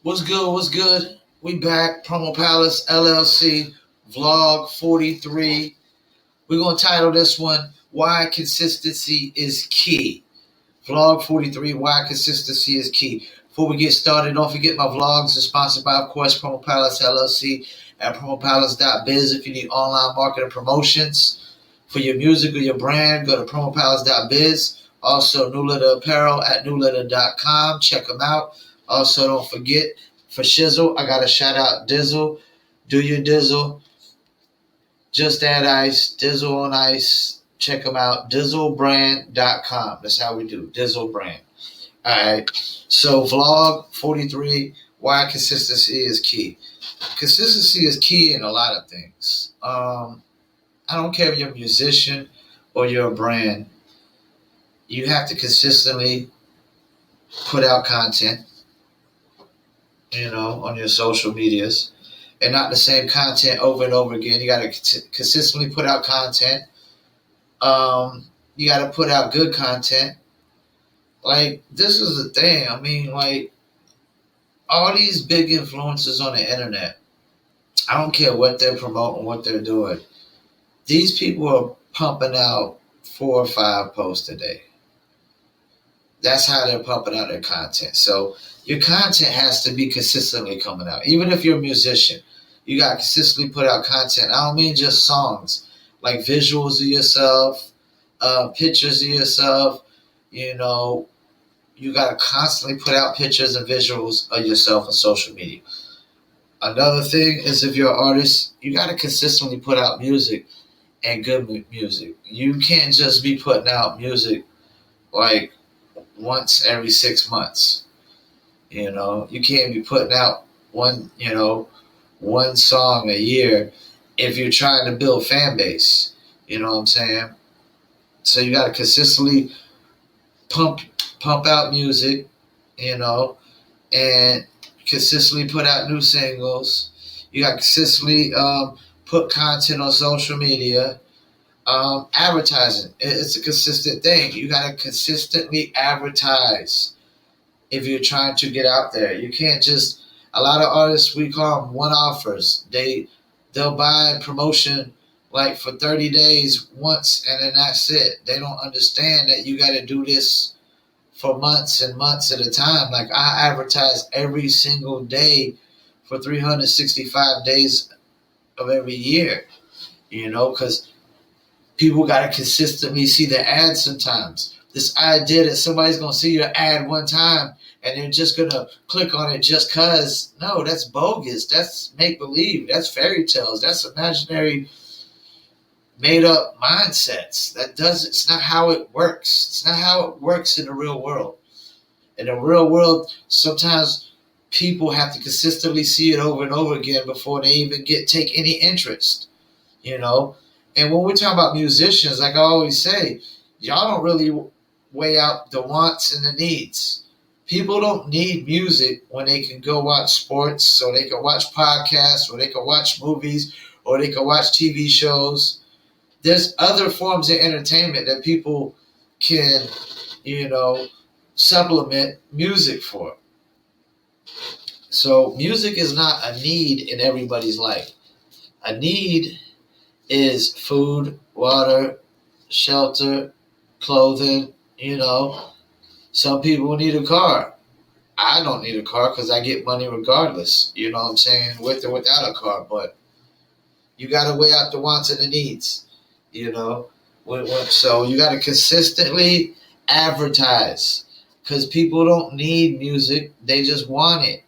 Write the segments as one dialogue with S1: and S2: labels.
S1: What's good? What's good? We back. Promo Palace LLC Vlog 43. We're going to title this one, Why Consistency is Key. Vlog 43, Why Consistency is Key. Before we get started, don't forget my vlogs are sponsored by, of course, Promo Palace LLC at promopalace.biz. If you need online marketing promotions for your music or your brand, go to promopalace.biz. Also, New Letter Apparel at newletter.com. Check them out. Also, don't forget, for Shizzle, I got to shout out Dizzle. Do your Dizzle. Just add ice. Dizzle on ice. Check them out. Dizzlebrand.com. That's how we do. Dizzle Brand. All right. So, vlog 43, why consistency is key. Consistency is key in a lot of things. I don't care if you're a musician or you're a brand. You have to consistently put out content, on your social medias, and not the same content over and over again. You got to consistently put out content. You got to put out good content. Like, this is the thing. I mean, like, all these big influencers on the internet, I don't care what they're promoting, what they're doing. These people are pumping out 4 or 5 posts a day. That's how they're pumping out their content. So your content has to be consistently coming out. Even if you're a musician, you got to consistently put out content. I don't mean just songs, like visuals of yourself, pictures of yourself. You got to constantly put out pictures and visuals of yourself on social media. Another thing is, if you're an artist, you got to consistently put out music and good music. You can't just be putting out music like once every 6 months. You can't be putting out one song a year if you're trying to build fan base. You know what I'm saying? So you got to consistently pump out music, and consistently put out new singles. You got to consistently put content on social media. Advertising, it's a consistent thing. You got to consistently advertise if you're trying to get out there. You can't just, a lot of artists, we call them one-offers. They'll buy promotion like for 30 days once, and then that's it. They don't understand that you got to do this for months and months at a time. Like, I advertise every single day for 365 days of every year, because people got to consistently see the ad sometimes. This idea that somebody's going to see your ad one time and they're just going to click on it just because, no, that's bogus. That's make-believe. That's fairy tales. That's imaginary, made-up mindsets. It's not how it works. It's not how it works in the real world. In the real world, sometimes people have to consistently see it over and over again before they even take any interest, And when we're talking about musicians, like I always say, y'all don't really weigh out the wants and the needs. People don't need music when they can go watch sports, or they can watch podcasts, or they can watch movies, or they can watch TV shows. There's other forms of entertainment that people can, supplement music for. So music is not a need in everybody's life. A need is food, water, shelter, clothing, Some people need a car. I don't need a car because I get money regardless, you know what I'm saying, with or without a car. But you got to weigh out the wants and the needs, So you got to consistently advertise, because people don't need music. They just want it.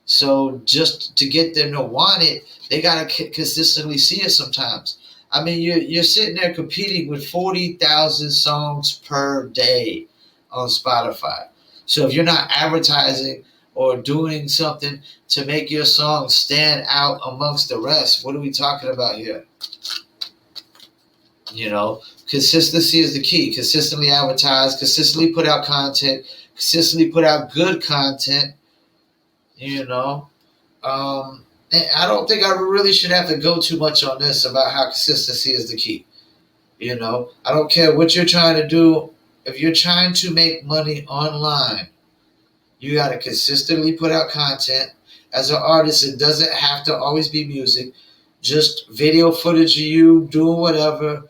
S1: So just to get them to want it, they got to consistently see it sometimes. I mean, you're sitting there competing with 40,000 songs per day on Spotify. So if you're not advertising or doing something to make your song stand out amongst the rest, what are we talking about here? Consistency is the key. Consistently advertise, consistently put out content, consistently put out good content, And I don't think I really should have to go too much on this about how consistency is the key. I don't care what you're trying to do. If you're trying to make money online, you got to consistently put out content. as an artist, it doesn't have to always be music. Just video footage of you doing whatever,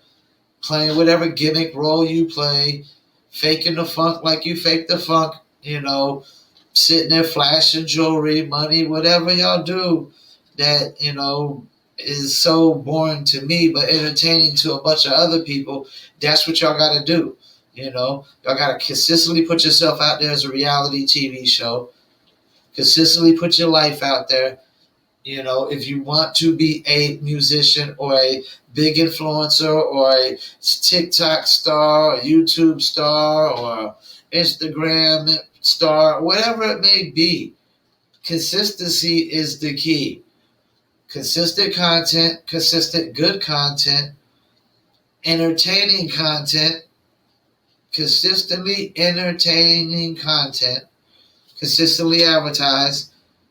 S1: playing whatever gimmick role you play, faking the funk like you fake the funk, sitting there flashing jewelry, money, whatever y'all do that, is so boring to me but entertaining to a bunch of other people. That's what y'all got to do. Y'all got to consistently put yourself out there as a reality TV show. Consistently put your life out there. If you want to be a musician or a big influencer or a TikTok star, or YouTube star, or Instagram star, whatever it may be, consistency is the key. Consistent content, consistent good content, entertaining content, consistently entertaining content, consistently advertise,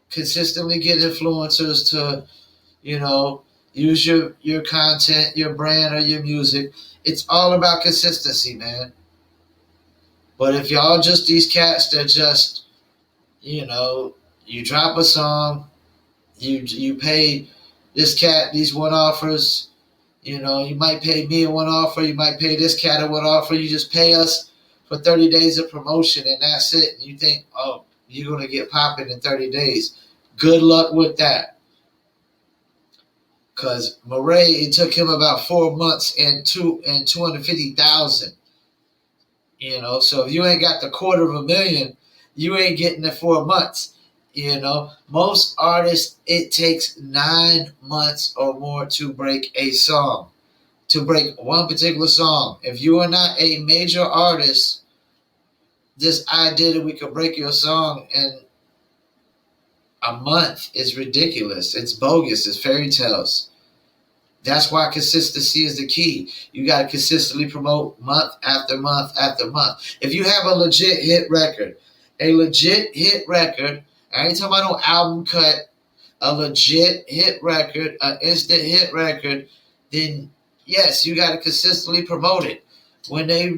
S1: consistently get influencers to, use your content, your brand, or your music. It's all about consistency, man. But if y'all just these cats that just, you drop a song, you pay this cat these one offers, you might pay me a one offer, you might pay this cat a one offer, you just pay us for 30 days of promotion and that's it. And you think, oh, you're going to get popping in 30 days. Good luck with that. Because Murray, it took him about 4 months and 250,000. So if you ain't got the $250,000, you ain't getting the 4 months. Most artists, it takes 9 months or more to break a song, to break one particular song. If you are not a major artist, this idea that we could break your song in a month is ridiculous. It's bogus. It's fairy tales. That's why consistency is the key. You got to consistently promote month after month after month. If you have a legit hit record, I ain't talking about no album cut, a legit hit record, an instant hit record, then yes, you got to consistently promote it. When they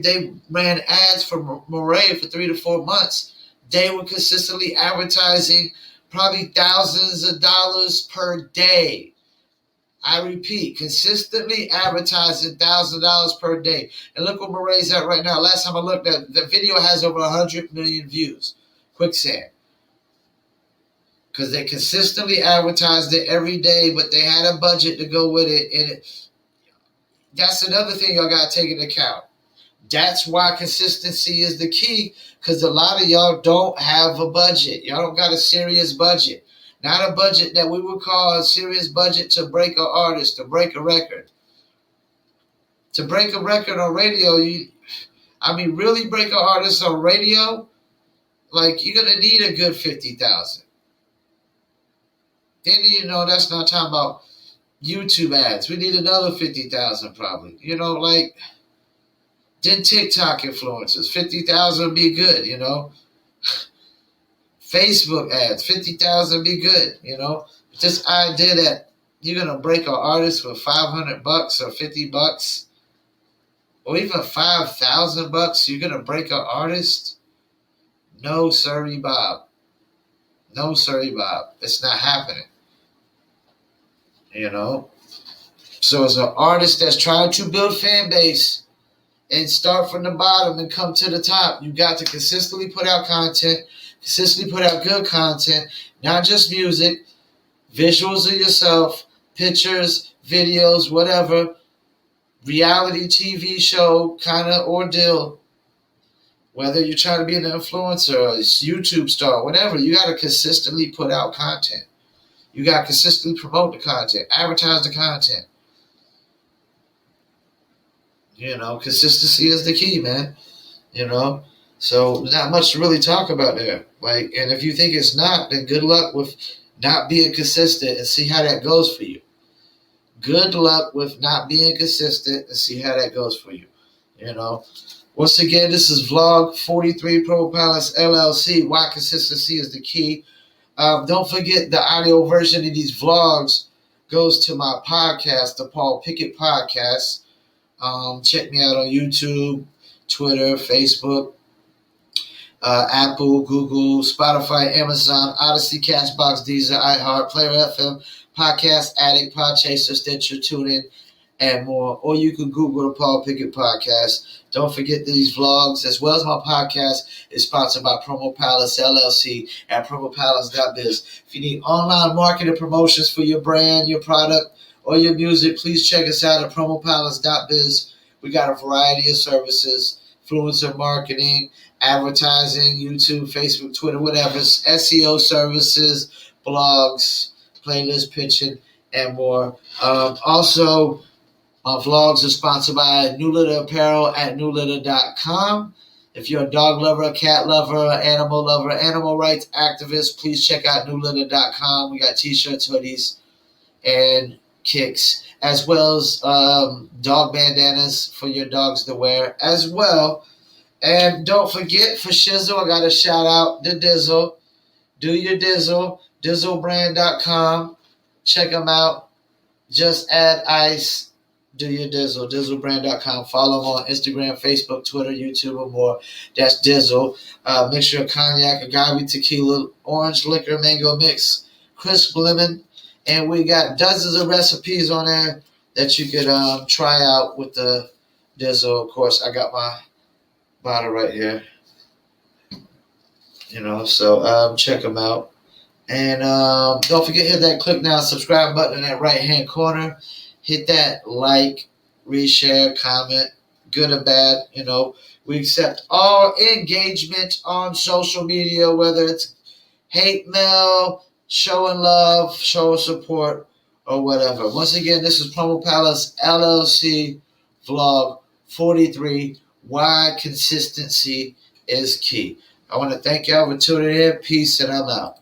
S1: ran ads for Murray for 3 to 4 months, they were consistently advertising probably thousands of dollars per day. I repeat, consistently advertising $1,000 per day. And look where Murray's at right now. Last time I looked at the video has over 100 million views. Quicksand. Because they consistently advertised it every day, but they had a budget to go with it. And that's another thing y'all got to take into account. That's why consistency is the key, because a lot of y'all don't have a budget. Y'all don't got a serious budget. Not a budget that we would call a serious budget to break an artist, to break a record. To break a record on radio, really break an artist on radio, like you're going to need a good 50,000. Then, that's not talking about YouTube ads. We need another 50,000 probably. Then TikTok influencers, 50,000 would be good, Facebook ads, 50,000 be good, This idea that you're gonna break an artist for $500 or $50 or even $5,000, you're gonna break an artist? No, sorry, Bob. No, sorry, Bob. It's not happening. So as an artist that's trying to build fan base and start from the bottom and come to the top, you got to consistently put out content. Consistently put out good content, not just music, visuals of yourself, pictures, videos, whatever, reality TV show kind of ordeal. Whether you're trying to be an influencer or a YouTube star, whatever, you got to consistently put out content. You got to consistently promote the content, advertise the content. Consistency is the key, man. So not much to really talk about there. And if you think it's not, then good luck with not being consistent and see how that goes for you. Good luck with not being consistent and see how that goes for you. Once again, this is vlog 43 Pro Palace LLC. Why consistency is the key. Don't forget the audio version of these vlogs goes to my podcast, the Paul Pickett Podcast. Check me out on YouTube, Twitter, Facebook. Apple, Google, Spotify, Amazon, Odyssey, Castbox, Deezer, iHeart, Player FM, Podcast Addict, Podchaser, Stitcher, TuneIn, and more. Or you can Google the Paul Pickett Podcast. Don't forget these vlogs, as well as my podcast, is sponsored by Promo Palace LLC at promopalace.biz. If you need online marketing promotions for your brand, your product, or your music, please check us out at promopalace.biz. We got a variety of services: influencer marketing, advertising, YouTube, Facebook, Twitter, whatever, SEO services, blogs, playlist pitching, and more. Also, my vlogs are sponsored by New Litter Apparel at newlitter.com. If you're a dog lover, a cat lover, animal rights activist, please check out newlitter.com. We got t-shirts, hoodies, and kicks, as well as dog bandanas for your dogs to wear as well. And don't forget, for Shizzle, I got to shout out the Dizzle. Do your Dizzle, dizzlebrand.com. Check them out. Just add ice. Do your Dizzle, dizzlebrand.com. Follow them on Instagram, Facebook, Twitter, YouTube, or more. That's Dizzle. Mixture of cognac, agave, tequila, orange liquor, mango mix, crisp lemon. And we got dozens of recipes on there that you could try out with the Dizzle. Of course, I got my bottle right here. So check them out. And don't forget, hit that click now, subscribe button in that right-hand corner. Hit that like, reshare, comment, good or bad. We accept all engagement on social media, whether it's hate mail, showing love, showing support, or whatever. Once again, this is Promo Palace LLC vlog 43, Why Consistency is Key. I want to thank y'all for tuning in. Peace, and I'm out.